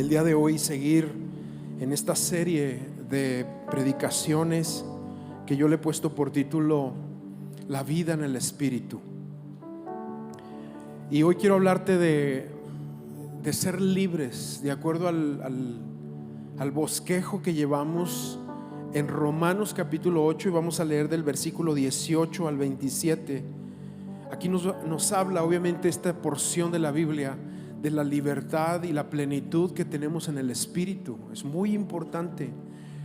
el día de hoy seguir en esta serie de predicaciones que yo le he puesto por título La vida en el Espíritu. Y hoy quiero hablarte de ser libres de acuerdo al bosquejo que llevamos en Romanos capítulo 8, y vamos a leer del versículo 18 al 27. Aquí nos habla obviamente esta porción de la Biblia de la libertad y la plenitud que tenemos en el Espíritu. Es muy importante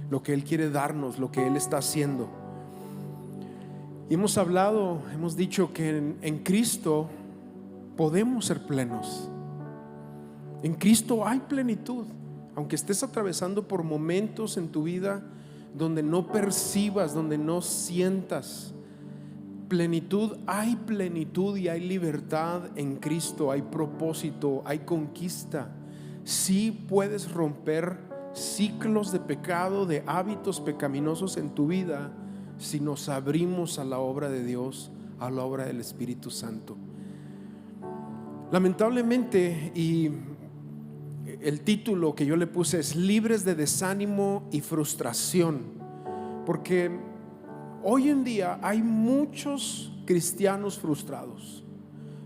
lo que Él quiere darnos, lo que Él está haciendo. Y hemos dicho que en Cristo podemos ser plenos. En Cristo hay plenitud. Aunque estés atravesando por momentos en tu vida donde no percibas, donde no sientas plenitud, hay plenitud y hay libertad en Cristo. Hay propósito, hay conquista. Sí puedes romper ciclos de pecado, de hábitos pecaminosos en tu vida, si nos abrimos a la obra de Dios, a la obra del Espíritu Santo. Lamentablemente, y el título que yo le puse es libres de desánimo y frustración, porque hoy en día hay muchos cristianos frustrados,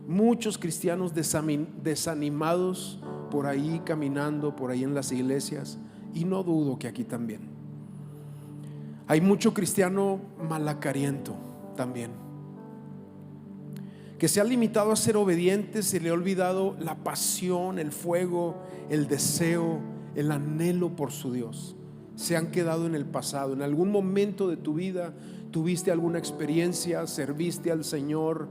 muchos cristianos desanimados por ahí caminando, por ahí en las iglesias, y no dudo que aquí también hay mucho cristiano malacariento también, que se ha limitado a ser obediente, se le ha olvidado la pasión, el fuego, el deseo, el anhelo por su Dios. Se han quedado en el pasado. En algún momento de tu vida tuviste alguna experiencia, serviste al Señor,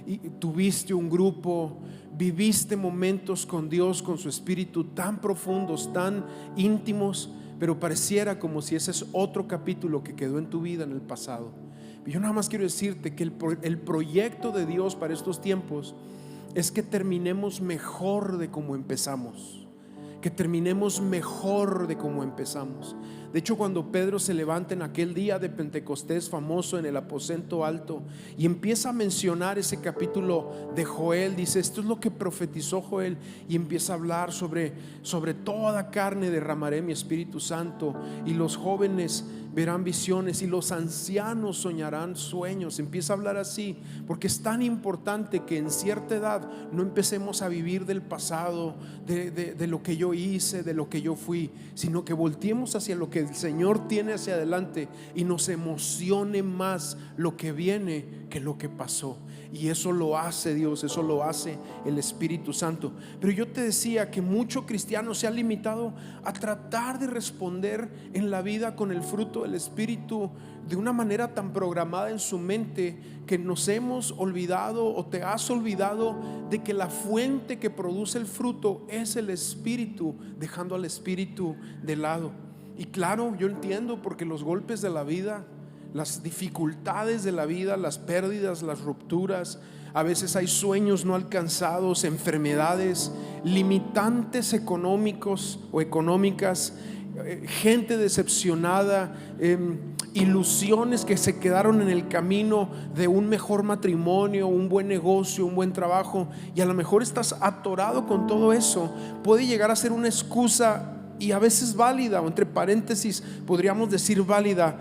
y tuviste un grupo, viviste momentos con Dios, con su Espíritu tan profundos, tan íntimos, pero pareciera como si ese es otro capítulo que quedó en tu vida en el pasado. Yo nada más quiero decirte que el proyecto de Dios para estos tiempos es que terminemos mejor de como empezamos. Que terminemos mejor de como empezamos. De hecho, cuando Pedro se levanta en aquel día de Pentecostés famoso en el aposento alto y empieza a mencionar ese capítulo de Joel, dice: esto es lo que profetizó Joel, y empieza a hablar sobre toda carne derramaré mi Espíritu Santo, y los jóvenes verán visiones y los ancianos soñarán sueños. Empieza a hablar así porque es tan importante que en cierta edad no empecemos a vivir del pasado, de lo que yo hice, de lo que yo fui, sino que volteemos hacia lo que el Señor tiene hacia adelante y nos emocione más lo que viene que lo que pasó. Y eso lo hace Dios, eso lo hace el Espíritu Santo. Pero yo te decía que mucho cristiano se ha limitado a tratar de responder en la vida con el fruto del Espíritu de una manera tan programada en su mente, que nos hemos olvidado, o te has olvidado, de que la fuente que produce el fruto es el Espíritu, dejando al Espíritu de lado. Y claro, yo entiendo, porque los golpes de la vida, las dificultades de la vida, las pérdidas, las rupturas, a veces hay sueños no alcanzados, enfermedades, limitantes económicos o económicas, gente decepcionada, ilusiones que se quedaron en el camino de un mejor matrimonio, un buen negocio, un buen trabajo, y a lo mejor estás atorado con todo eso. Puede llegar a ser una excusa, y a veces válida, o entre paréntesis podríamos decir válida,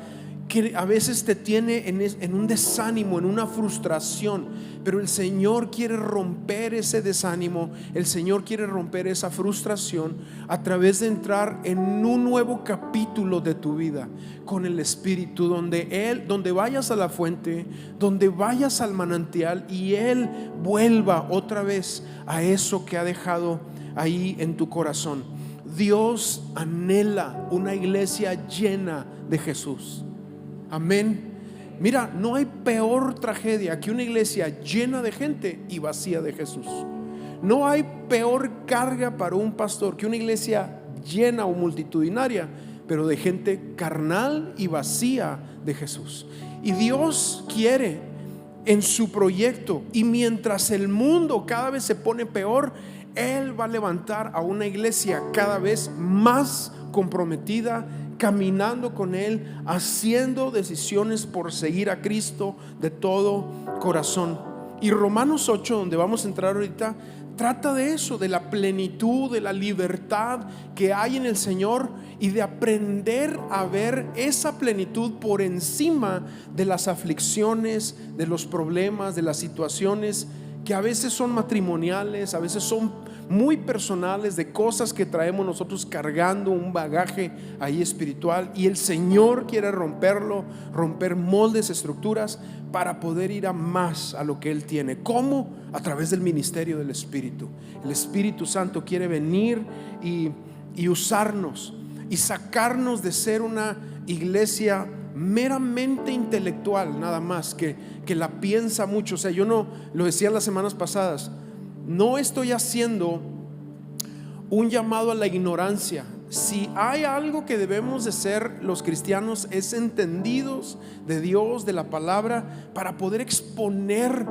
que a veces te tiene en un desánimo, en una frustración. Pero el Señor quiere romper ese desánimo, el Señor quiere romper esa frustración a través de entrar en un nuevo capítulo de tu vida con el Espíritu, donde vayas a la fuente, donde vayas al manantial, y Él vuelva otra vez a eso que ha dejado ahí en tu corazón. Dios anhela una iglesia llena de Jesús. Amén. Mira, no hay peor tragedia que una iglesia llena de gente y vacía de Jesús. No hay peor carga para un pastor que una iglesia llena o multitudinaria, pero de gente carnal y vacía de Jesús. Y Dios quiere en su proyecto, y mientras el mundo cada vez se pone peor, Él va a levantar a una iglesia cada vez más comprometida, caminando con Él, haciendo decisiones por seguir a Cristo de todo corazón. Y Romanos 8, donde vamos a entrar ahorita, trata de eso, de la plenitud, de la libertad que hay en el Señor y de aprender a ver esa plenitud por encima de las aflicciones, de los problemas, de las situaciones que a veces son matrimoniales, a veces son muy personales, de cosas que traemos nosotros cargando, un bagaje ahí espiritual, y el Señor quiere romperlo, romper moldes, estructuras, para poder ir a más, a lo que Él tiene. ¿Cómo? A través del ministerio del Espíritu. El Espíritu Santo quiere venir y usarnos y sacarnos de ser una iglesia meramente intelectual, nada más, que la piensa mucho. O sea, yo no, lo decía las semanas pasadas, no estoy haciendo un llamado a la ignorancia. Si hay algo que debemos de ser los cristianos, es entendidos de Dios, de la palabra, para poder exponer,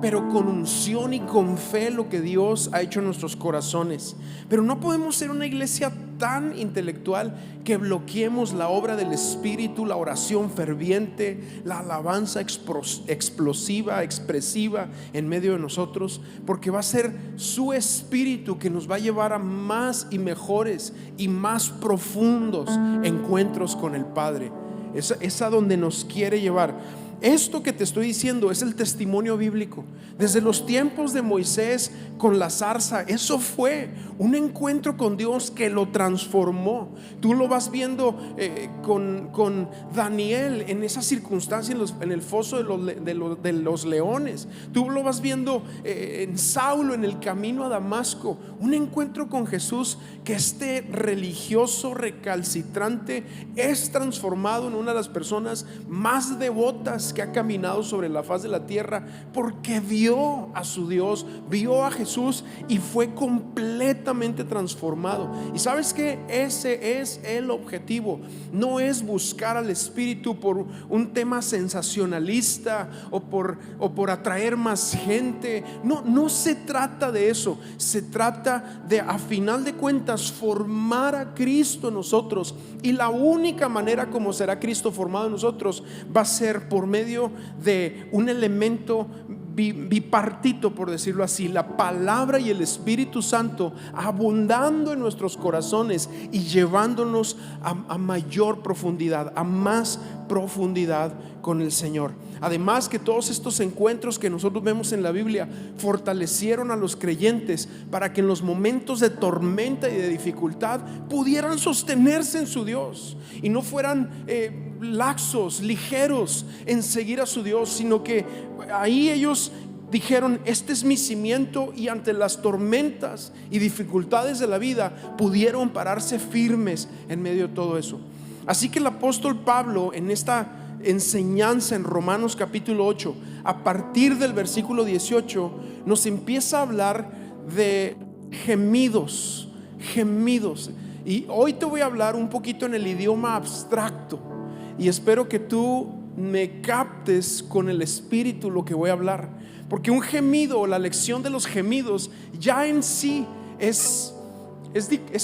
pero con unción y con fe, lo que Dios ha hecho en nuestros corazones. Pero no podemos ser una iglesia tan intelectual que bloqueemos la obra del Espíritu, la oración ferviente, la alabanza explosiva, expresiva en medio de nosotros, porque va a ser su Espíritu que nos va a llevar a más y mejores y más profundos encuentros con el Padre. Es a donde nos quiere llevar. Esto que te estoy diciendo es el testimonio bíblico. Desde los tiempos de Moisés con la zarza, eso fue un encuentro con Dios que lo transformó. Tú lo vas viendo con Daniel en esa circunstancia en el foso de los leones. Tú lo vas viendo en Saulo en el camino a Damasco. Un encuentro con Jesús, que este religioso recalcitrante es transformado en una de las personas más devotas que ha caminado sobre la faz de la tierra, porque vio a su Dios, vio a Jesús y fue completamente transformado. Y sabes que ese es el objetivo. No es buscar al Espíritu por un tema sensacionalista o por atraer más gente. No se trata de eso. Se trata de, a final de cuentas, formar a Cristo en nosotros. Y la única manera como será Cristo formado en nosotros va a ser por medio de un elemento bipartito, por decirlo así, la palabra y el Espíritu Santo abundando en nuestros corazones y llevándonos a mayor profundidad, a más profundidad con el Señor. Además, que todos estos encuentros que nosotros vemos en la Biblia fortalecieron a los creyentes para que en los momentos de tormenta y de dificultad pudieran sostenerse en su Dios y no fueran laxos, ligeros en seguir a su Dios, sino que ahí ellos dijeron: este es mi cimiento, y ante las tormentas y dificultades de la vida pudieron pararse firmes en medio de todo eso. Así que el apóstol Pablo, en esta enseñanza en Romanos capítulo 8, a partir del versículo 18, nos empieza a hablar de gemidos. Y hoy te voy a hablar un poquito en el idioma abstracto, y espero que tú me captes con el Espíritu lo que voy a hablar, porque un gemido, o la lección de los gemidos, ya en sí es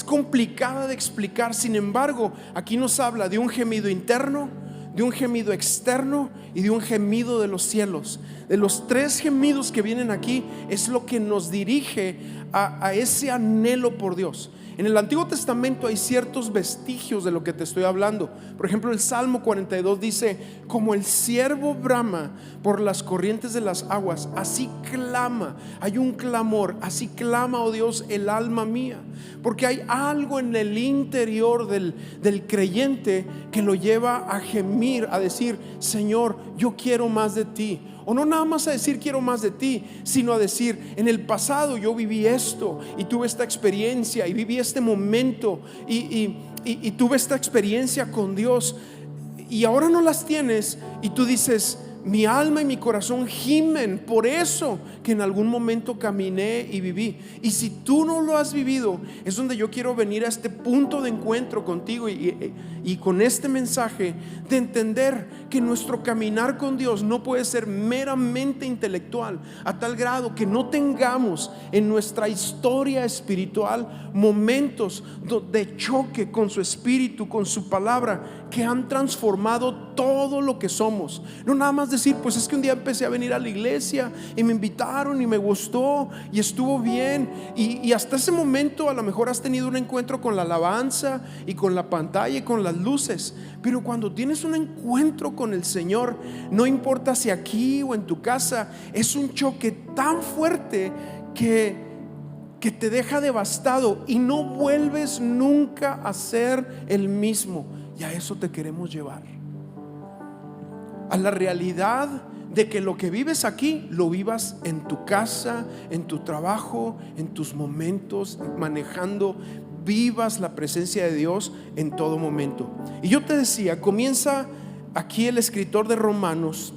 complicada de explicar. Sin embargo, aquí nos habla de un gemido interno, de un gemido externo y de un gemido de los cielos. De los tres gemidos que vienen aquí es lo que nos dirige a ese anhelo por Dios. En el Antiguo Testamento hay ciertos vestigios de lo que te estoy hablando. Por ejemplo, el Salmo 42 dice: como el ciervo brama por las corrientes de las aguas, así clama, hay un clamor, así clama, oh Dios, el alma mía. Porque hay algo en el interior del creyente que lo lleva a gemir, a decir: Señor, yo quiero más de ti. O no nada más a decir quiero más de ti, sino a decir: en el pasado yo viví esto y tuve esta experiencia y viví este momento y tuve esta experiencia con Dios, y ahora no las tienes, y tú dices: mi alma y mi corazón gimen por eso que en algún momento caminé y viví. Y si tú no lo has vivido, es donde yo quiero venir a este punto de encuentro contigo y con este mensaje de entender que nuestro caminar con Dios no puede ser meramente intelectual, a tal grado que no tengamos en nuestra historia espiritual momentos de choque con su Espíritu, con su palabra, que han transformado todo lo que somos. No nada más decir, pues es que un día empecé a venir a la iglesia y me invitaron y me gustó y estuvo bien, y hasta ese momento a lo mejor has tenido un encuentro con la alabanza y con la pantalla y con las luces. Pero cuando tienes un encuentro con el Señor, no importa si aquí o en tu casa, es un choque tan fuerte que te deja devastado y no vuelves nunca a ser el mismo. Y a eso te queremos llevar, a la realidad de que lo que vives aquí lo vivas en tu casa, en tu trabajo, en tus momentos manejando. Vivas la presencia de Dios en todo momento. Y yo te decía, comienza aquí el escritor de Romanos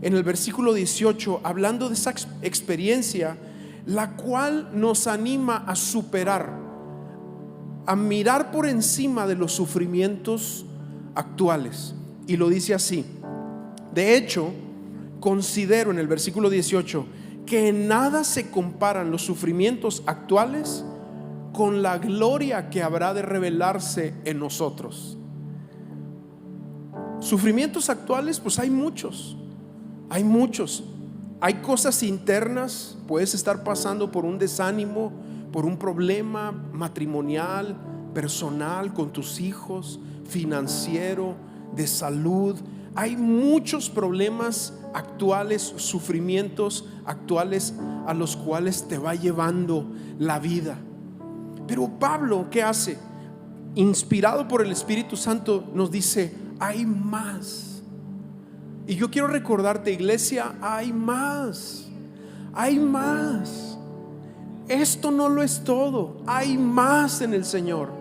en el versículo 18 hablando de esa experiencia, la cual nos anima a superar, a mirar por encima de los sufrimientos actuales. Y lo dice así: de hecho, considero, en el versículo 18, que en nada se comparan los sufrimientos actuales con la gloria que habrá de revelarse en nosotros. Sufrimientos actuales, pues hay muchos. Hay cosas internas. Puedes estar pasando por un desánimo, por un problema matrimonial, personal, con tus hijos, financiero, de salud. Hay muchos problemas actuales, sufrimientos actuales a los cuales te va llevando la vida. Pero Pablo, ¿qué hace? Inspirado por el Espíritu Santo, nos dice: hay más. Y yo quiero recordarte, iglesia, hay más. Hay más. Esto no lo es todo. Hay más en el Señor.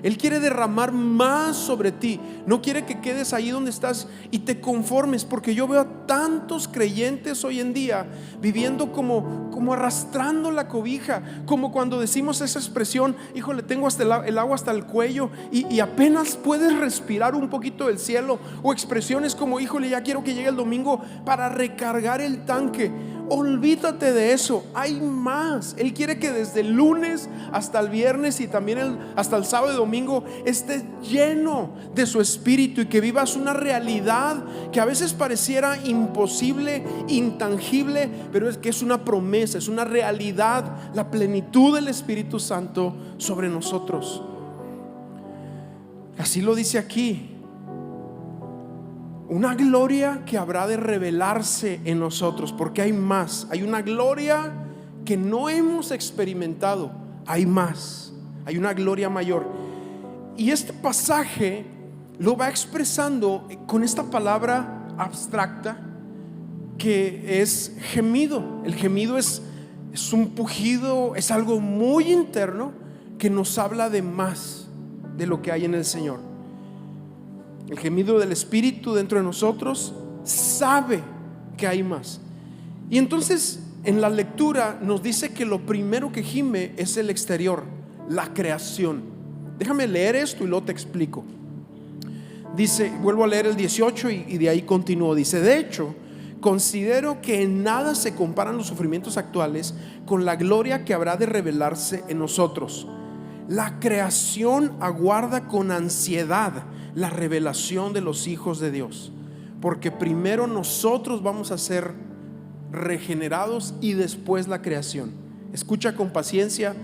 Él quiere derramar más sobre ti. No quiere que quedes ahí donde estás y te conformes, porque yo veo a tantos creyentes hoy en día viviendo como arrastrando la cobija, como cuando decimos esa expresión: híjole, tengo hasta el agua hasta el cuello, y apenas puedes respirar un poquito del cielo. O expresiones como: híjole, ya quiero que llegue el domingo para recargar el tanque. Olvídate de eso, hay más. Él quiere que desde el lunes hasta el viernes y también hasta el sábado y domingo estés lleno de su Espíritu, y que vivas una realidad que a veces pareciera imposible, intangible, pero es que es una promesa, es una realidad, la plenitud del Espíritu Santo sobre nosotros. Así lo dice aquí: una gloria que habrá de revelarse en nosotros, porque hay más. Hay una gloria que no hemos experimentado. Hay más, hay una gloria mayor. Y este pasaje lo va expresando con esta palabra abstracta que es gemido. El gemido es un pujido, es algo muy interno que nos habla de más de lo que hay en el Señor. El gemido del Espíritu dentro de nosotros sabe que hay más. Y entonces en la lectura nos dice que lo primero que gime es el exterior, la creación. Déjame leer esto y luego te explico. Dice, vuelvo a leer el 18 y de ahí continúo. Dice: de hecho, considero que en nada se comparan los sufrimientos actuales con la gloria que habrá de revelarse en nosotros. La creación aguarda con ansiedad la revelación de los hijos de Dios, porque primero nosotros vamos a ser regenerados y después la creación. Escucha con paciencia,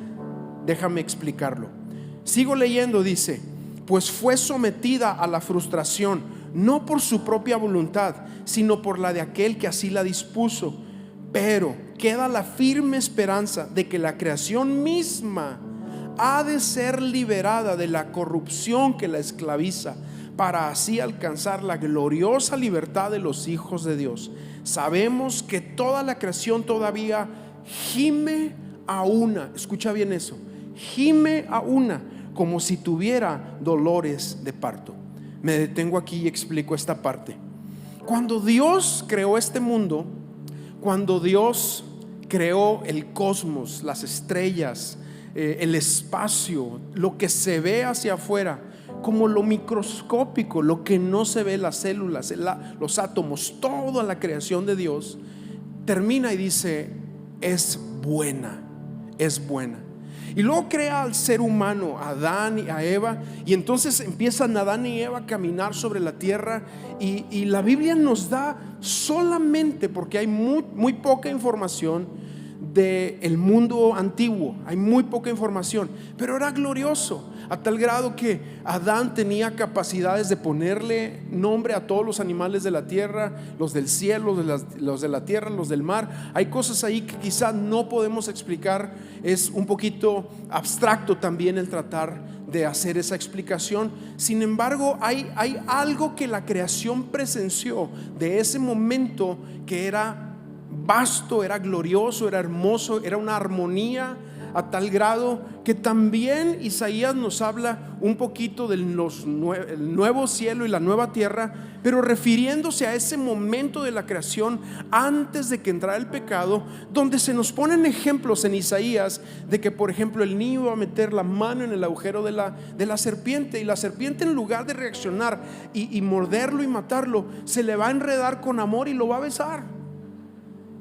déjame explicarlo. Sigo leyendo, dice: pues fue sometida a la frustración, no por su propia voluntad, sino por la de aquel que así la dispuso. Pero queda la firme esperanza de que la creación misma ha de ser liberada de la corrupción que la esclaviza, para así alcanzar la gloriosa libertad de los hijos de Dios. Sabemos que toda la creación todavía gime a una, escucha bien eso, gime a una, como si tuviera dolores de parto. Me detengo aquí y explico esta parte. Cuando Dios creó este mundo, cuando Dios creó el cosmos, las estrellas, el espacio, lo que se ve hacia afuera, como lo microscópico, lo que no se ve, las células, los átomos, toda la creación de Dios, termina y dice: es buena, es buena. Y luego crea al ser humano, a Adán y a Eva, y entonces empiezan Adán y Eva a caminar sobre la tierra. Y la Biblia nos da solamente, porque hay muy poca información del mundo antiguo, hay muy poca información, pero era glorioso, a tal grado que Adán tenía capacidades de ponerle nombre a todos los animales de la tierra, los del cielo, los de la tierra, los del mar. Hay cosas ahí que quizá no podemos explicar, es un poquito abstracto también el tratar de hacer esa explicación. Sin embargo, hay algo que la creación presenció de ese momento que era vasto, era glorioso, era hermoso, era una armonía a tal grado que también Isaías nos habla un poquito del nuevo cielo y la nueva tierra, pero refiriéndose a ese momento de la creación antes de que entrara el pecado, donde se nos ponen ejemplos en Isaías de que, por ejemplo, el niño va a meter la mano en el agujero de la serpiente, y la serpiente, en lugar de reaccionar y morderlo y matarlo, se le va a enredar con amor y lo va a besar.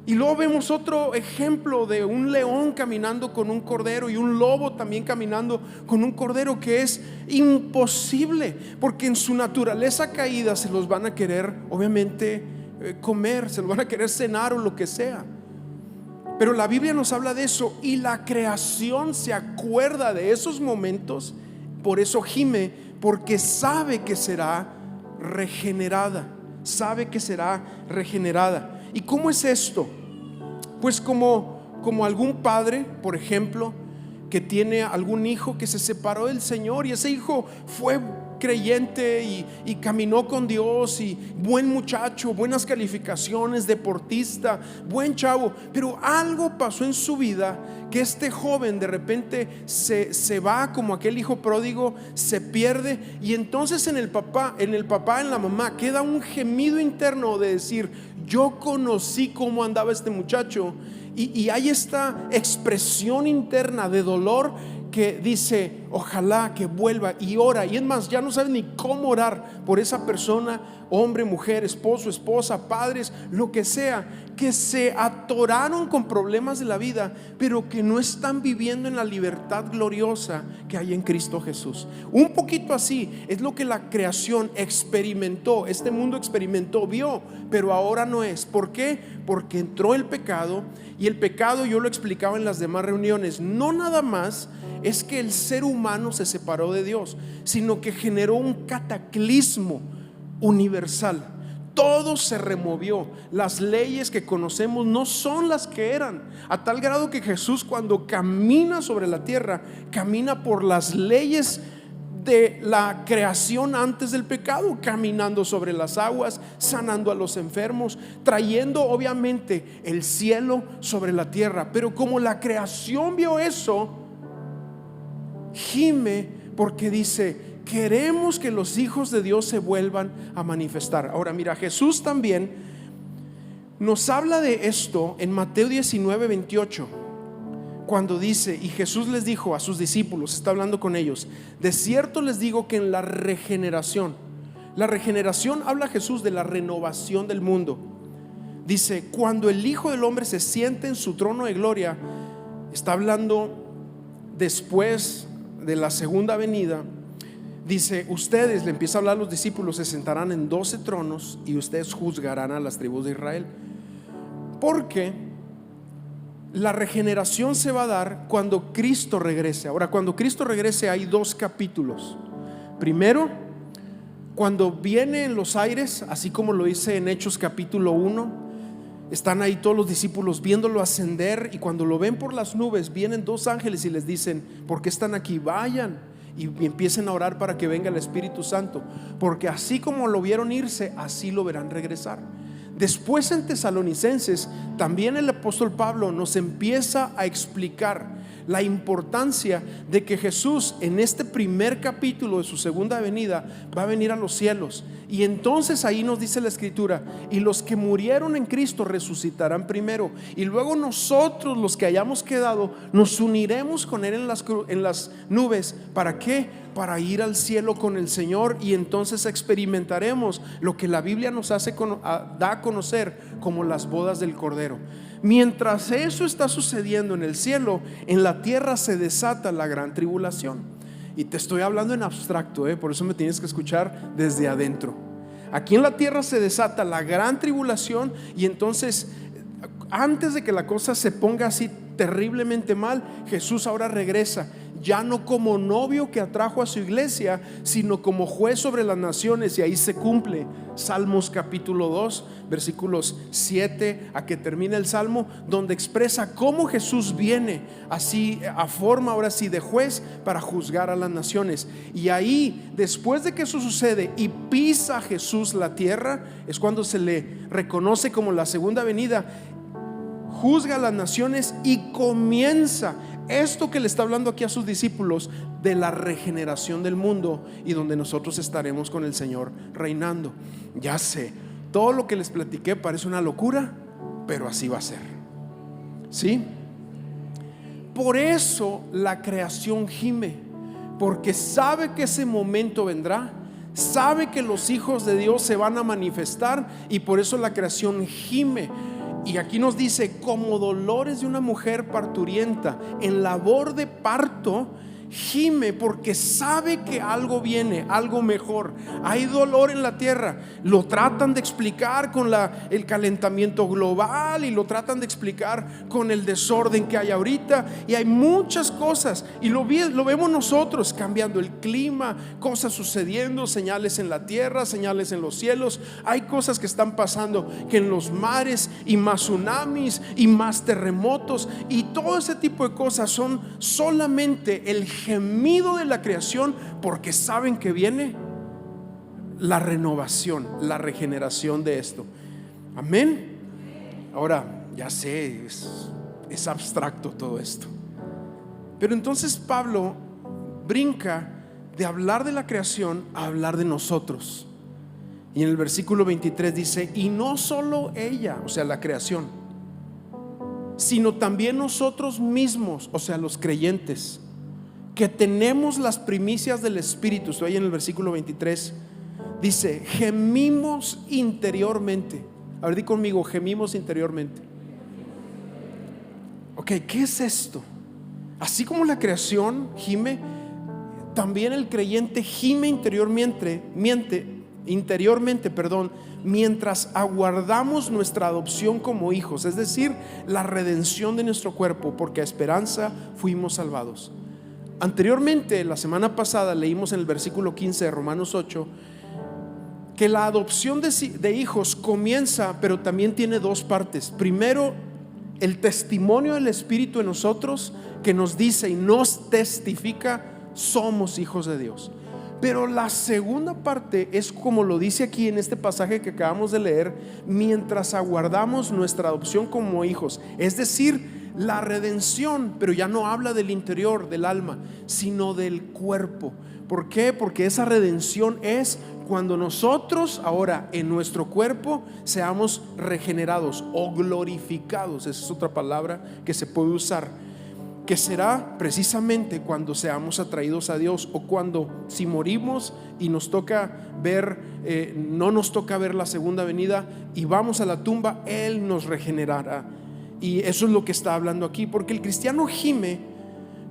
Y luego vemos otro ejemplo de un león caminando con un cordero y un lobo también caminando con un cordero, que es imposible, porque en su naturaleza caída se los van a querer, obviamente, comer, se los van a querer cenar o lo que sea. Pero la Biblia nos habla de eso, y la creación se acuerda de esos momentos, por eso gime, porque sabe que será regenerada. Sabe que será regenerada. ¿Y cómo es esto? Pues como algún padre, por ejemplo, que tiene algún hijo que se separó del Señor, y ese hijo fue creyente y caminó con Dios, y buen muchacho, buenas calificaciones, deportista, buen chavo, pero algo pasó en su vida que este joven de repente se va como aquel hijo pródigo, se pierde, y entonces en el papá, en la mamá queda un gemido interno de decir: yo conocí cómo andaba este muchacho, y hay esta expresión interna de dolor que dice: ojalá que vuelva, y ora. Y es más, ya no sabe ni cómo orar por esa persona, hombre, mujer, esposo, esposa, padres, lo que sea, que se atoraron con problemas de la vida, pero que no están viviendo en la libertad gloriosa que hay en Cristo Jesús. Un poquito así es lo que la creación experimentó, este mundo experimentó, vio, pero ahora no es. ¿Por qué? Porque entró el pecado, y el pecado, yo lo explicaba en las demás reuniones, no nada más es que el ser humano se separó de Dios, sino que generó un cataclismo universal. Todo se removió. Las leyes que conocemos no son las que eran, a tal grado que Jesús, cuando camina sobre la tierra, camina por las leyes de la creación antes del pecado, caminando sobre las aguas, sanando a los enfermos, trayendo obviamente el cielo sobre la tierra. Pero como la creación vio eso, gime, porque dice: queremos que los hijos de Dios se vuelvan a manifestar. Ahora mira, Jesús también nos habla de esto en Mateo 19:28, cuando dice: y Jesús les dijo a sus discípulos, está hablando con ellos: de cierto les digo que en la regeneración habla Jesús de la renovación del mundo. Dice: cuando el Hijo del Hombre se siente en su trono de gloria, está hablando después de la segunda venida. Dice: ustedes, le empieza a hablar a los discípulos, se sentarán en 12 tronos y ustedes juzgarán a las tribus de Israel. Porque la regeneración se va a dar cuando Cristo regrese. Ahora, cuando Cristo regrese hay dos capítulos. Primero, cuando viene en los aires, así como lo dice en Hechos capítulo 1. Están ahí todos los discípulos viéndolo ascender, y cuando lo ven por las nubes, vienen dos ángeles y les dicen: ¿por qué están aquí? Vayan y empiecen a orar para que venga el Espíritu Santo, porque así como lo vieron irse, así lo verán regresar. Después, en Tesalonicenses, también el apóstol Pablo nos empieza a explicar la importancia de que Jesús, en este primer capítulo de su segunda venida, va a venir a los cielos. Y entonces ahí nos dice la Escritura: y los que murieron en Cristo resucitarán primero, y luego nosotros, los que hayamos quedado, nos uniremos con Él en las nubes. ¿Para qué? Para ir al cielo con el Señor, y entonces experimentaremos lo que la Biblia nos da a conocer como las bodas del Cordero. Mientras eso está sucediendo en el cielo, en la tierra se desata la gran tribulación. Y te estoy hablando en abstracto, por eso me tienes que escuchar desde adentro. Aquí en la tierra se desata la gran tribulación, y entonces, antes de que la cosa se ponga así terriblemente mal, Jesús ahora regresa, ya no como novio que atrajo a su iglesia, sino como juez sobre las naciones. Y ahí se cumple Salmos capítulo 2 versículos 7 a que termina el Salmo, donde expresa cómo Jesús viene así a forma ahora sí de juez para juzgar a las naciones. Y ahí, después de que eso sucede y pisa Jesús la tierra, es cuando se le reconoce como la segunda venida. Juzga a las naciones y comienza esto que le está hablando aquí a sus discípulos de la regeneración del mundo, y donde nosotros estaremos con el Señor reinando. Ya sé, todo lo que les platiqué parece una locura, pero así va a ser. ¿Sí? Por eso la creación gime, porque sabe que ese momento vendrá, sabe que los hijos de Dios se van a manifestar, y por eso la creación gime. Y aquí nos dice, como dolores de una mujer parturienta, en labor de parto, gime porque sabe que algo viene, algo mejor. Hay dolor en la tierra. Lo tratan de explicar con el calentamiento global, y lo tratan de explicar con el desorden que hay ahorita, y hay muchas cosas, y lo vemos nosotros, cambiando el clima, cosas sucediendo, señales en la tierra, señales en los cielos. Hay cosas que están pasando, que en los mares, y más tsunamis y más terremotos, y todo ese tipo de cosas son solamente el gemido de la creación, porque saben que viene la renovación, la regeneración de esto. Amén. Ahora, ya sé, es abstracto todo esto, pero entonces Pablo brinca de hablar de la creación a hablar de nosotros. Y en el versículo 23 dice, y no solo ella, o sea la creación, sino también nosotros mismos, o sea los creyentes, que tenemos las primicias del Espíritu. Estoy en el versículo 23, dice, gemimos interiormente. A ver, di conmigo, gemimos interiormente. Ok, ¿qué es esto? Así como la creación gime, también el creyente gime interiormente, mientras aguardamos nuestra adopción como hijos, es decir, la redención de nuestro cuerpo, porque a esperanza fuimos salvados. Anteriormente, la semana pasada, leímos en el versículo 15 de Romanos 8 que la adopción de hijos comienza, pero también tiene dos partes. Primero, el testimonio del Espíritu en nosotros, que nos dice y nos testifica, somos hijos de Dios. Pero la segunda parte es como lo dice aquí en este pasaje que acabamos de leer, mientras aguardamos nuestra adopción como hijos, es decir, la redención. Pero ya no habla del interior del alma, sino del cuerpo. ¿Por qué? Porque esa redención es cuando nosotros ahora en nuestro cuerpo seamos regenerados o glorificados. Esa es otra palabra que se puede usar, que será precisamente cuando seamos atraídos a Dios, o cuando, si morimos y nos toca ver, no nos toca ver la segunda venida y vamos a la tumba, Él nos regenerará. Y eso es lo que está hablando aquí, porque el cristiano gime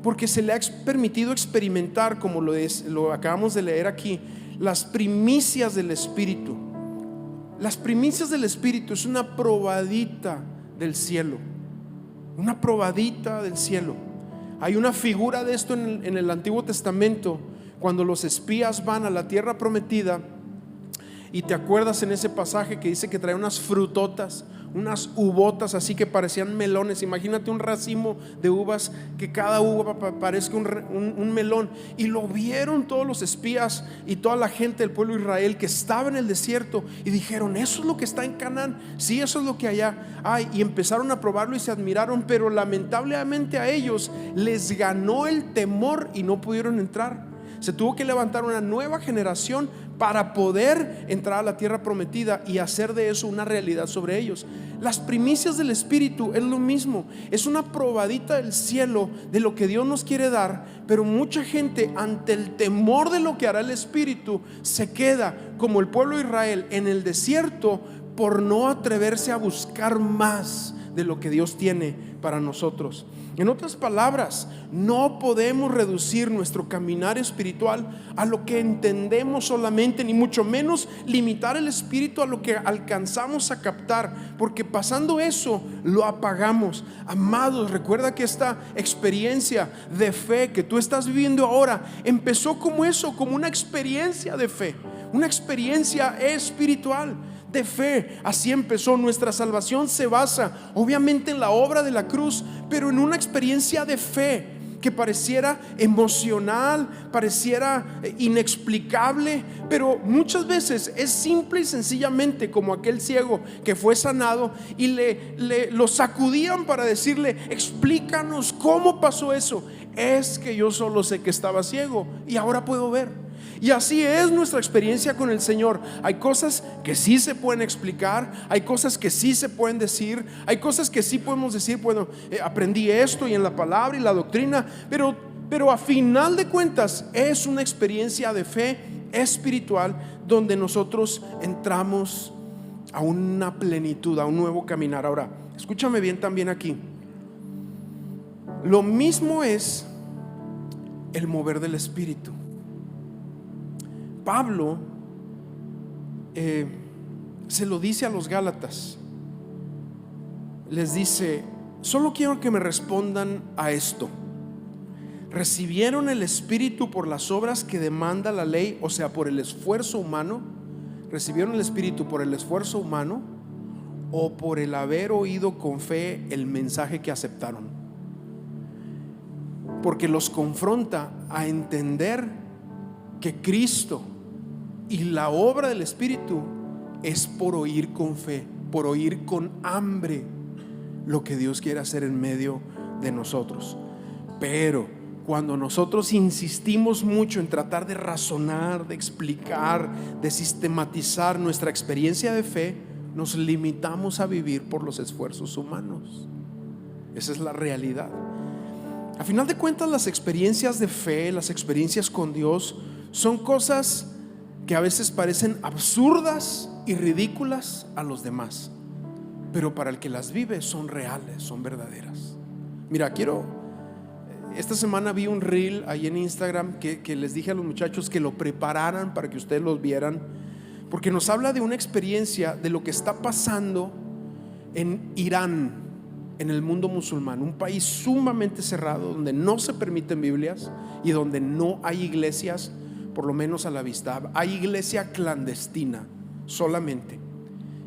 porque se le ha permitido experimentar, como lo acabamos de leer aquí, las primicias del Espíritu. Las primicias del Espíritu es una probadita del cielo, una probadita del cielo. Hay una figura de esto en el Antiguo Testamento, cuando los espías van a la tierra prometida. Y te acuerdas en ese pasaje que dice que trae unas frutotas, unas uvotas así que parecían melones. Imagínate un racimo de uvas, que cada uva parezca un melón. Y lo vieron todos los espías y toda la gente del pueblo de Israel que estaba en el desierto, y dijeron, eso es lo que está en Canaán. Sí, eso es lo que allá hay. Y empezaron a probarlo y se admiraron, pero lamentablemente a ellos les ganó el temor y no pudieron entrar. Se tuvo que levantar una nueva generación para poder entrar a la tierra prometida y hacer de eso una realidad sobre ellos. Las primicias del Espíritu es lo mismo, es una probadita del cielo de lo que Dios nos quiere dar. Pero mucha gente, ante el temor de lo que hará el Espíritu, se queda como el pueblo de Israel en el desierto, por no atreverse a buscar más de lo que Dios tiene para nosotros. En otras palabras, no podemos reducir nuestro caminar espiritual a lo que entendemos solamente, ni mucho menos limitar el espíritu a lo que alcanzamos a captar, porque pasando eso lo apagamos. Amados, recuerda que esta experiencia de fe que tú estás viviendo ahora empezó como eso, como una experiencia de fe, una experiencia espiritual de fe. Así empezó. Nuestra salvación se basa obviamente en la obra de la cruz, pero en una experiencia de fe que pareciera emocional, pareciera inexplicable, pero muchas veces es simple y sencillamente como aquel ciego que fue sanado y lo sacudían para decirle: explícanos cómo pasó eso. Es que yo solo sé que estaba ciego y ahora puedo ver. Y así es nuestra experiencia con el Señor. Hay cosas que sí se pueden explicar, hay cosas que sí se pueden decir, hay cosas que sí podemos decir: bueno, aprendí esto y en la palabra y la doctrina, pero a final de cuentas es una experiencia de fe espiritual donde nosotros entramos a una plenitud, a un nuevo caminar. Ahora, escúchame bien también aquí. Lo mismo es el mover del Espíritu. Pablo se lo dice a los Gálatas. Les dice: solo quiero que me respondan a esto. ¿Recibieron el Espíritu por las obras que demanda la ley, o sea, por el esfuerzo humano? ¿Recibieron el Espíritu por el esfuerzo humano o por el haber oído con fe el mensaje que aceptaron? Porque los confronta a entender que Cristo y la obra del Espíritu es por oír con fe, por oír con hambre lo que Dios quiere hacer en medio de nosotros. Pero cuando nosotros insistimos mucho en tratar de razonar, de explicar, de sistematizar nuestra experiencia de fe, nos limitamos a vivir por los esfuerzos humanos. Esa es la realidad. A final de cuentas, las experiencias de fe, las experiencias con Dios, son cosas que a veces parecen absurdas y ridículas a los demás, pero para el que las vive son reales, son verdaderas. Mira, esta semana vi un reel ahí en Instagram que les dije a los muchachos que lo prepararan para que ustedes los vieran, porque nos habla de una experiencia de lo que está pasando en Irán, en el mundo musulmán, un país sumamente cerrado donde no se permiten Biblias y donde no hay iglesias, por lo menos a la vista. Hay iglesia clandestina solamente.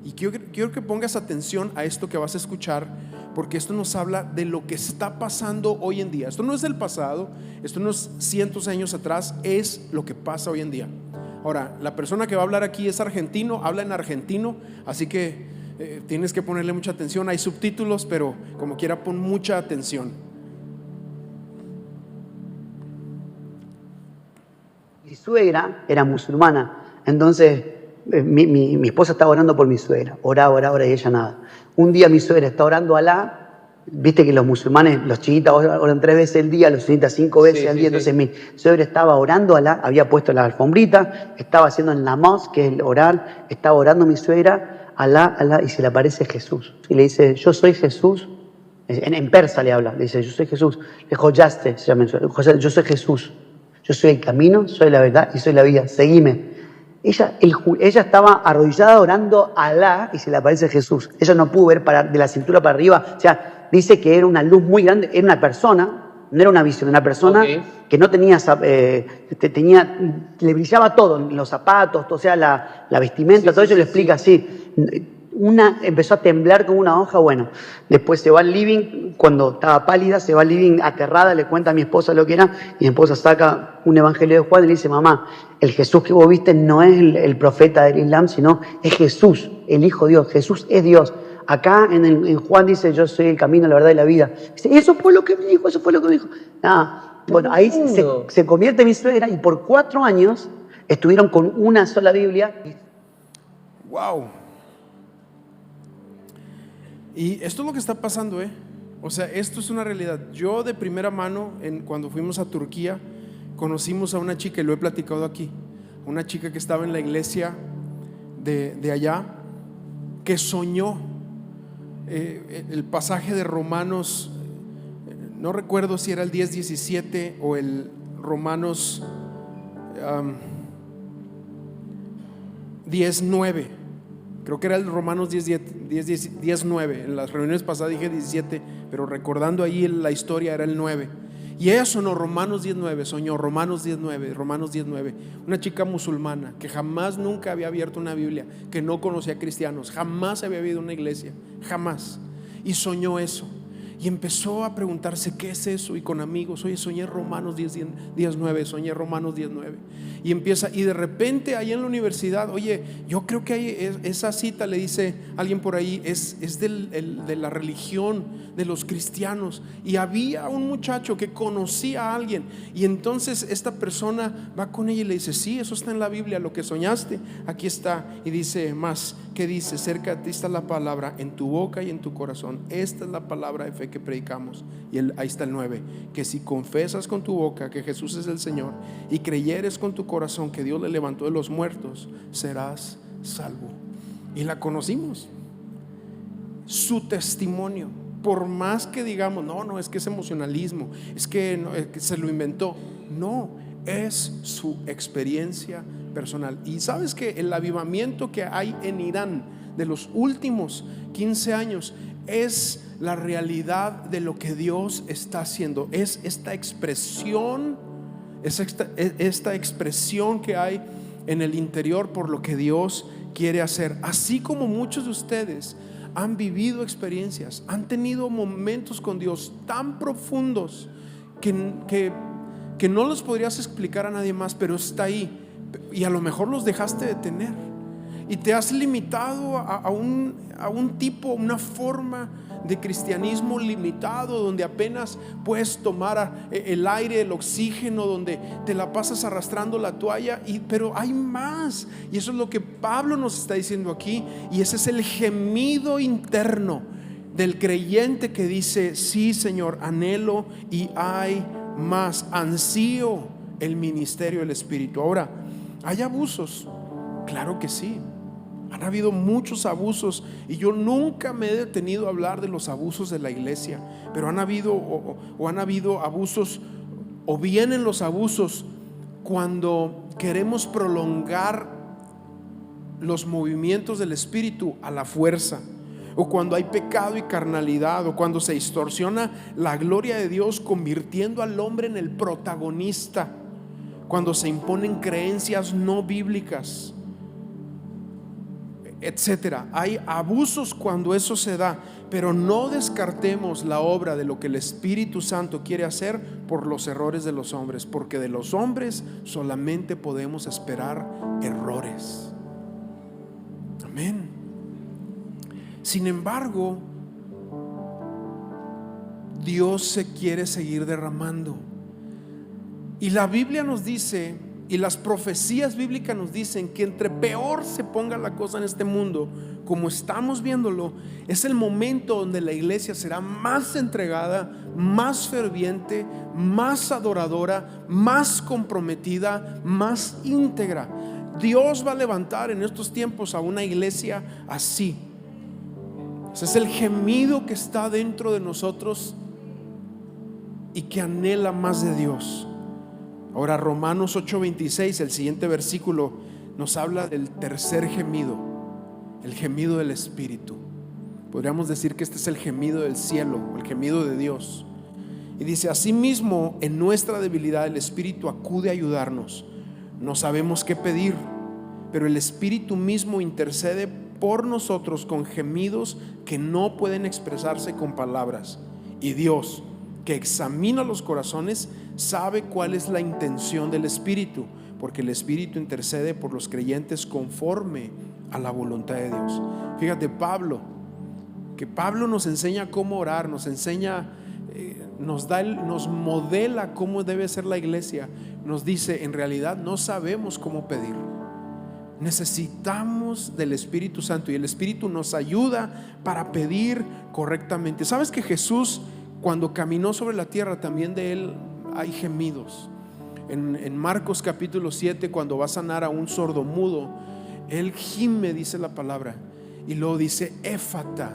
Y quiero que pongas atención a esto que vas a escuchar, porque esto nos habla de lo que está pasando hoy en día. Esto no es del pasado, esto no es cientos de años atrás, es lo que pasa hoy en día. Ahora, la persona que va a hablar aquí es argentino, habla en argentino, así que tienes que ponerle mucha atención. Hay subtítulos, pero como quiera pon mucha atención. Mi suegra era musulmana, entonces mi esposa estaba orando por mi suegra, oraba y ella nada. Un día mi suegra está orando a Alá. Viste que los musulmanes, los chiitas oran 3 veces al día, los sunitas 5 veces al día. Entonces mi suegra estaba orando a Alá, había puesto la alfombrita, estaba haciendo el namaz, que es el orar, estaba orando mi suegra, Alá, y se le aparece Jesús. Y le dice: yo soy Jesús. En persa le habla, le dice: yo soy Jesús. Le dijo: Yaste, se llama, yo soy Jesús. Yo soy el camino, soy la verdad y soy la vida, seguime. Ella estaba arrodillada orando a Alá y se le aparece Jesús. Ella no pudo ver de la cintura para arriba. O sea, dice que era una luz muy grande, era una persona, no era una visión, una persona que no tenía, le brillaba todo, los zapatos, o sea, la vestimenta, todo eso lo explica así. Empezó a temblar como una hoja. Bueno, después se va al living, cuando estaba pálida, se va al living aterrada, le cuenta a mi esposa lo que era, y mi esposa saca un evangelio de Juan y le dice: mamá, el Jesús que vos viste no es el profeta del Islam, sino es Jesús, el Hijo de Dios. Jesús es Dios. Acá en Juan dice: yo soy el camino, la verdad y la vida. Dice: eso fue lo que me dijo, Nada. Bueno, ahí se convierte mi suegra y por 4 años estuvieron con una sola Biblia. Wow. Y esto es lo que está pasando, o sea, esto es una realidad. Yo de primera mano, cuando fuimos a Turquía, conocimos a una chica, y lo he platicado aquí, una chica que estaba en la iglesia de allá, que soñó. El pasaje de Romanos, no recuerdo si era el 10:17 o el Romanos 10:9. Creo que era el Romanos 10:9. En las reuniones pasadas dije 17, pero recordando ahí la historia era el 9. Y ella sonó Romanos 10:9, soñó Romanos 10:9, Romanos 10:9. Una chica musulmana que jamás nunca había abierto una Biblia, que no conocía cristianos, jamás había habido una iglesia, jamás. Y soñó eso. Y empezó a preguntarse qué es eso, y con amigos, oye, soñé Romanos 10:9, soñé Romanos 10:9. Y empieza, y de repente ahí en la universidad, oye, yo creo que hay esa cita, le dice alguien por ahí, es de la religión de los cristianos. Y había un muchacho que conocía a alguien, y entonces esta persona va con ella y le dice, sí, eso está en la Biblia, lo que soñaste, aquí está. Y dice más, ¿qué dice? Cerca de ti está la palabra, en tu boca y en tu corazón. Esta es la palabra de fe que predicamos. Y ahí está el 9, que si confesas con tu boca que Jesús es el Señor y creyeres con tu corazón que Dios le levantó de los muertos, serás salvo. Y la conocimos, su testimonio. Por más que digamos, no, es que es emocionalismo, es que se lo inventó, no, es su experiencia personal. Y sabes que el avivamiento que hay en Irán de los últimos 15 años es la realidad de lo que Dios está haciendo. Es esta expresión, esta expresión que hay en el interior por lo que Dios quiere hacer. Así como muchos de ustedes han vivido experiencias, han tenido momentos con Dios tan profundos que no los podrías explicar a nadie más, pero está ahí, y a lo mejor los dejaste de tener y te has limitado a un tipo, una forma de cristianismo limitado, donde apenas puedes tomar el aire, el oxígeno, donde te la pasas arrastrando la toalla, pero hay más. Y eso es lo que Pablo nos está diciendo aquí, y ese es el gemido interno del creyente que dice, sí, Señor, anhelo y hay más, ansío el ministerio del Espíritu. Ahora, ¿hay abusos? Claro que sí. Han habido muchos abusos, y yo nunca me he detenido a hablar de los abusos de la iglesia, pero han habido han habido abusos, o vienen los abusos cuando queremos prolongar los movimientos del Espíritu a la fuerza, o cuando hay pecado y carnalidad, o cuando se distorsiona la gloria de Dios convirtiendo al hombre en el protagonista, cuando se imponen creencias no bíblicas, etcétera. Hay abusos cuando eso se da, pero no descartemos la obra de lo que el Espíritu Santo quiere hacer por los errores de los hombres, porque de los hombres solamente podemos esperar errores. Amén. Sin embargo, Dios se quiere seguir derramando, y la Biblia nos dice, y las profecías bíblicas nos dicen, que entre peor se ponga la cosa en este mundo, como estamos viéndolo, es el momento donde la iglesia será más entregada, más ferviente, más adoradora, más comprometida, más íntegra. Dios va a levantar en estos tiempos a una iglesia así. Ese es el gemido que está dentro de nosotros y que anhela más de Dios. Ahora, Romanos 8:26, el siguiente versículo, nos habla del tercer gemido, el gemido del Espíritu. Podríamos decir que este es el gemido del cielo, el gemido de Dios. Y dice, asimismo, en nuestra debilidad el Espíritu acude a ayudarnos. No sabemos qué pedir, pero el Espíritu mismo intercede por nosotros con gemidos que no pueden expresarse con palabras. Y Dios, que examina los corazones, sabe cuál es la intención del Espíritu, porque el Espíritu intercede por los creyentes conforme a la voluntad de Dios. Fíjate, Pablo nos enseña cómo orar, nos enseña, nos modela cómo debe ser la iglesia. Nos dice, en realidad no sabemos cómo pedir, necesitamos del Espíritu Santo, y el Espíritu nos ayuda para pedir correctamente. ¿Sabes que Jesús, cuando caminó sobre la tierra, también de él hay gemidos? En Marcos capítulo 7, cuando va a sanar a un sordomudo, él gime, dice la palabra, y luego dice éfata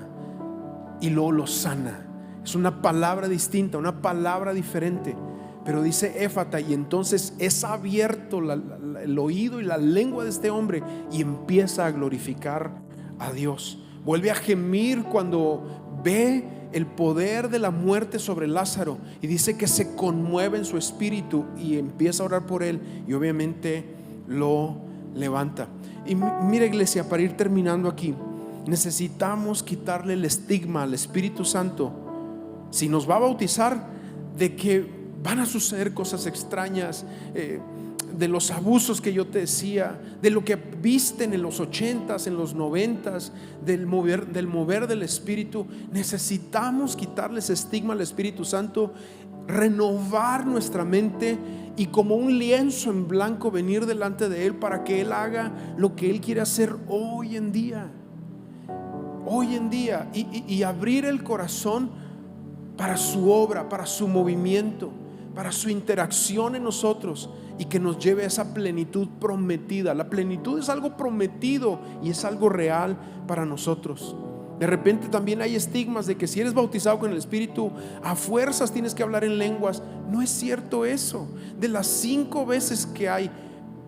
y luego lo sana. Es una palabra distinta, una palabra diferente, pero dice éfata, y entonces es abierto el oído y la lengua de este hombre y empieza a glorificar a Dios. Vuelve a gemir cuando ve el poder de la muerte sobre Lázaro, y dice que se conmueve en su espíritu y empieza a orar por él, y obviamente lo levanta. Y mira, iglesia, para ir terminando aquí, necesitamos quitarle el estigma al Espíritu Santo, si nos va a bautizar, de que van a suceder cosas extrañas, de los abusos que yo te decía, de lo que viste en los 80s, en los 90s, del mover del Espíritu. Necesitamos quitarle ese estigma al Espíritu Santo, renovar nuestra mente y como un lienzo en blanco venir delante de Él para que Él haga lo que Él quiere hacer hoy en día, y abrir el corazón para su obra, para su movimiento, para su interacción en nosotros, y que nos lleve a esa plenitud prometida. La plenitud es algo prometido y es algo real para nosotros. De repente también hay estigmas de que si eres bautizado con el Espíritu, a fuerzas tienes que hablar en lenguas. No es cierto eso. De las 5 veces que hay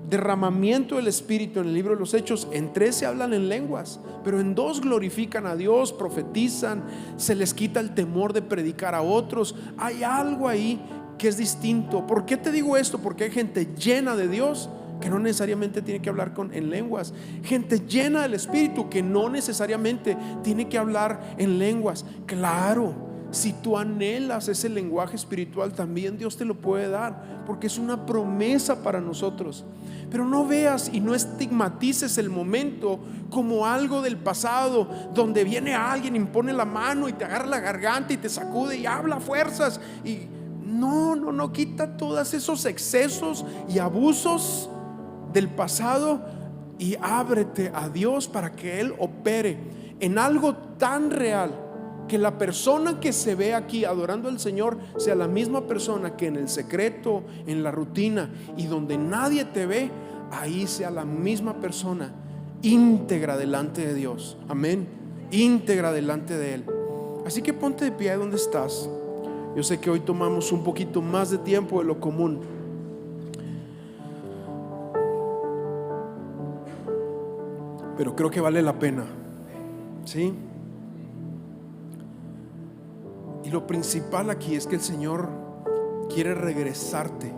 derramamiento del Espíritu en el libro de los Hechos, en 3 se hablan en lenguas, pero en 2 glorifican a Dios, profetizan, se les quita el temor de predicar a otros. Hay algo ahí que es distinto. ¿Por qué te digo esto? Porque hay gente llena de Dios que no necesariamente tiene que hablar en lenguas, gente llena del Espíritu que no necesariamente tiene que hablar en lenguas. Claro, si tú anhelas ese lenguaje espiritual, también Dios te lo puede dar, porque es una promesa para nosotros. Pero no veas y no estigmatices el momento como algo del pasado, donde viene alguien, impone la mano y te agarra la garganta y te sacude y habla a fuerzas. Y no, quita todos esos excesos y abusos del pasado y ábrete a Dios para que Él opere en algo tan real, que la persona que se ve aquí adorando al Señor sea la misma persona que en el secreto, en la rutina y donde nadie te ve, ahí sea la misma persona íntegra delante de Dios. Amén. Íntegra delante de Él. Así que ponte de pie donde estás. Yo sé que hoy tomamos un poquito más de tiempo de lo común, pero creo que vale la pena, ¿sí? Y lo principal aquí es que el Señor quiere regresarte.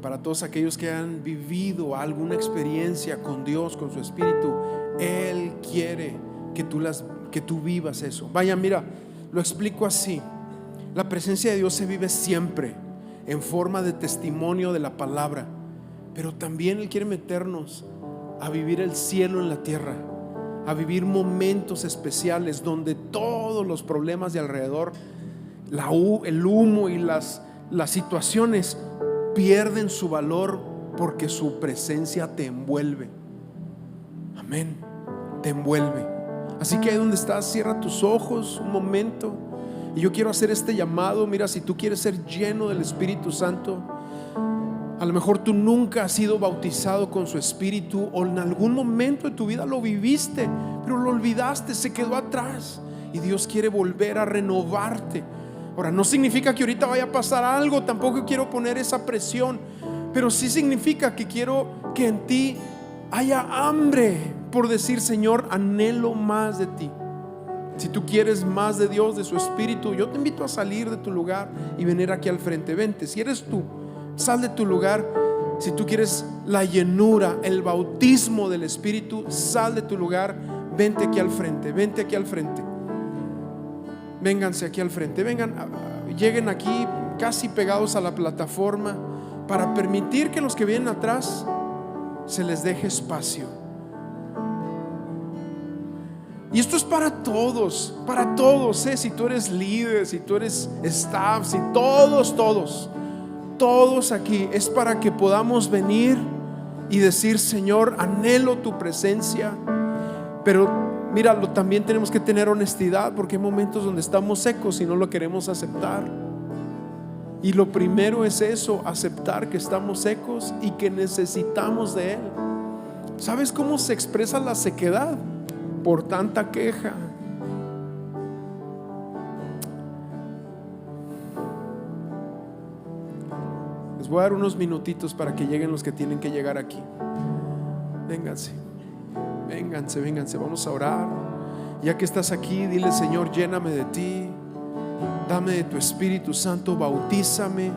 Para todos aquellos que han vivido alguna experiencia con Dios, con su Espíritu, Él quiere que tú vivas eso. Vaya, mira, lo explico así: la presencia de Dios se vive siempre en forma de testimonio de la palabra, pero también Él quiere meternos a vivir el cielo en la tierra, a vivir momentos especiales donde todos los problemas de alrededor, el humo y las situaciones pierden su valor, porque su presencia te envuelve. Amén, te envuelve. Así que ahí donde estás, cierra tus ojos un momento, y yo quiero hacer este llamado. Mira, si tú quieres ser lleno del Espíritu Santo, a lo mejor tú nunca has sido bautizado con su Espíritu, o en algún momento de tu vida lo viviste, pero lo olvidaste, se quedó atrás, y Dios quiere volver a renovarte. Ahora, no significa que ahorita vaya a pasar algo, tampoco quiero poner esa presión, pero sí significa que quiero que en ti haya hambre por decir: Señor, anhelo más de ti. Si tú quieres más de Dios, de su Espíritu, yo te invito a salir de tu lugar y venir aquí al frente. Vente, si eres tú, sal de tu lugar. Si tú quieres la llenura, el bautismo del Espíritu, sal de tu lugar, vente aquí al frente, vente aquí al frente. Vénganse aquí al frente, vengan, lleguen aquí casi pegados a la plataforma, para permitir que los que vienen atrás se les deje espacio. Y esto es para todos, si tú eres líder, si tú eres staff, si todos aquí, es para que podamos venir y decir: Señor, anhelo tu presencia. Pero míralo, también tenemos que tener honestidad, porque hay momentos donde estamos secos y no lo queremos aceptar. Y lo primero es eso: aceptar que estamos secos y que necesitamos de Él. ¿Sabes cómo se expresa la sequedad? Por tanta queja. Les voy a dar unos minutitos para que lleguen los que tienen que llegar aquí. Vénganse, vénganse, vénganse. Vamos a orar. Ya que estás aquí, dile: Señor, lléname de ti, dame de tu Espíritu Santo, bautízame.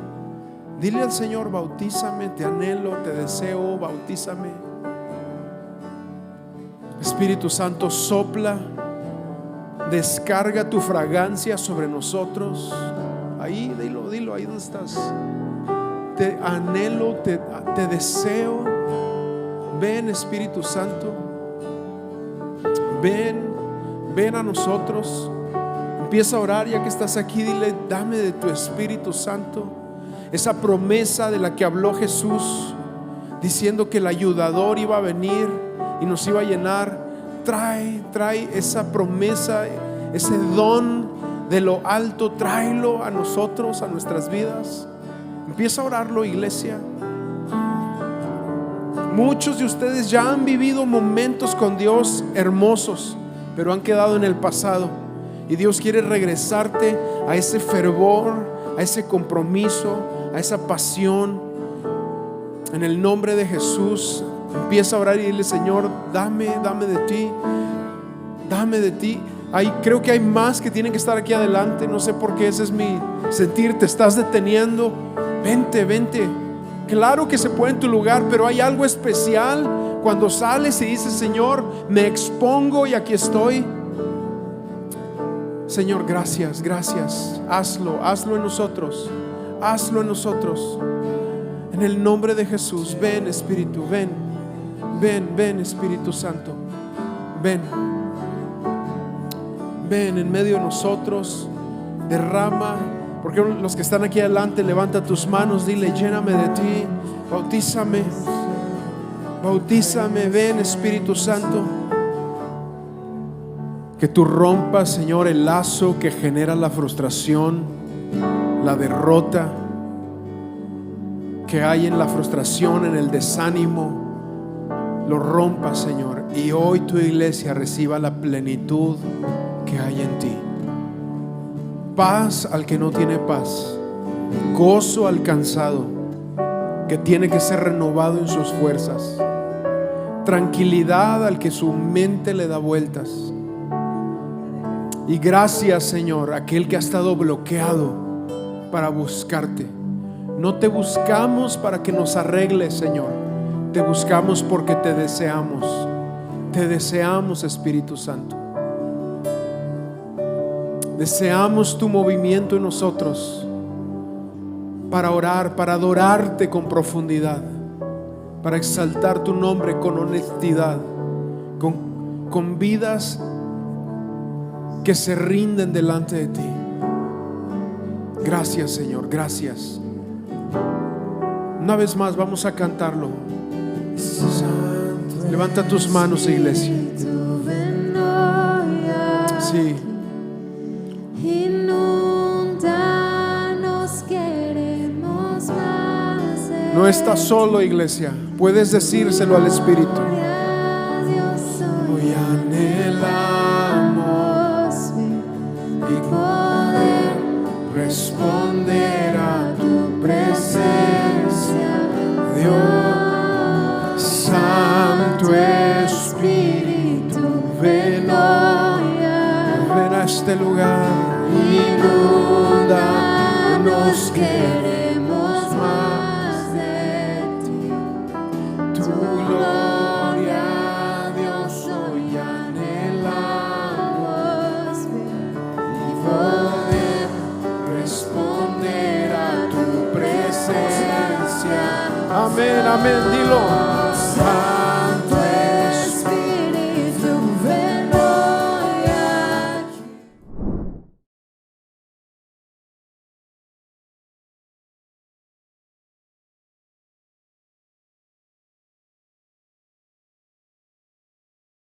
Dile al Señor: bautízame, te anhelo, te deseo, bautízame. Espíritu Santo, sopla, descarga tu fragancia sobre nosotros. Ahí, dilo, ahí donde estás. Te anhelo, te deseo. Ven, Espíritu Santo, ven a nosotros. Empieza a orar ya que estás aquí. Dile: dame de tu Espíritu Santo. Esa promesa de la que habló Jesús, diciendo que el ayudador iba a venir y nos iba a llenar. Trae esa promesa, ese don de lo alto, tráelo a nosotros, a nuestras vidas. Empieza a orarlo, iglesia. Muchos de ustedes ya han vivido momentos con Dios hermosos, pero han quedado en el pasado. Y Dios quiere regresarte a ese fervor, a ese compromiso, a esa pasión. En el nombre de Jesús, empieza a orar y dile: Señor, dame de ti, dame de ti. Creo que hay más que tienen que estar aquí adelante. No sé por qué, ese es mi sentir. Te estás deteniendo. Vente. Claro que se puede en tu lugar, pero hay algo especial cuando sales y dices: Señor, me expongo y aquí estoy. Señor, gracias. Hazlo en nosotros. En el nombre de Jesús. Ven, Espíritu, ven, Espíritu Santo. Ven en medio de nosotros. Derrama. Porque los que están aquí adelante, levanta tus manos, dile: lléname de ti, bautízame, ven, Espíritu Santo. Que tú rompas, Señor, el lazo que genera la frustración, la derrota que hay en la frustración, en el desánimo. Lo rompas, Señor, y hoy tu iglesia reciba la plenitud que hay en ti. Paz al que no tiene paz, gozo al cansado que tiene que ser renovado en sus fuerzas, tranquilidad al que su mente le da vueltas. Y gracias, Señor, a aquel que ha estado bloqueado para buscarte. No te buscamos para que nos arregles, Señor, te buscamos porque te deseamos, Espíritu Santo. Deseamos tu movimiento en nosotros para orar, para adorarte con profundidad, para exaltar tu nombre con honestidad, con vidas que se rinden delante de ti. Gracias, Señor, gracias. Una vez más vamos a cantarlo. Levanta tus manos, iglesia. Sí. No estás solo, iglesia. Puedes decírselo al Espíritu. Hoy anhelamos y poder responder a tu presencia, Dios. Santo Espíritu, ven a este lugar. Inúndanos, queremos más de ti. Tu gloria, Dios, hoy anhelamos y poder responder a tu presencia. Amén, dilo.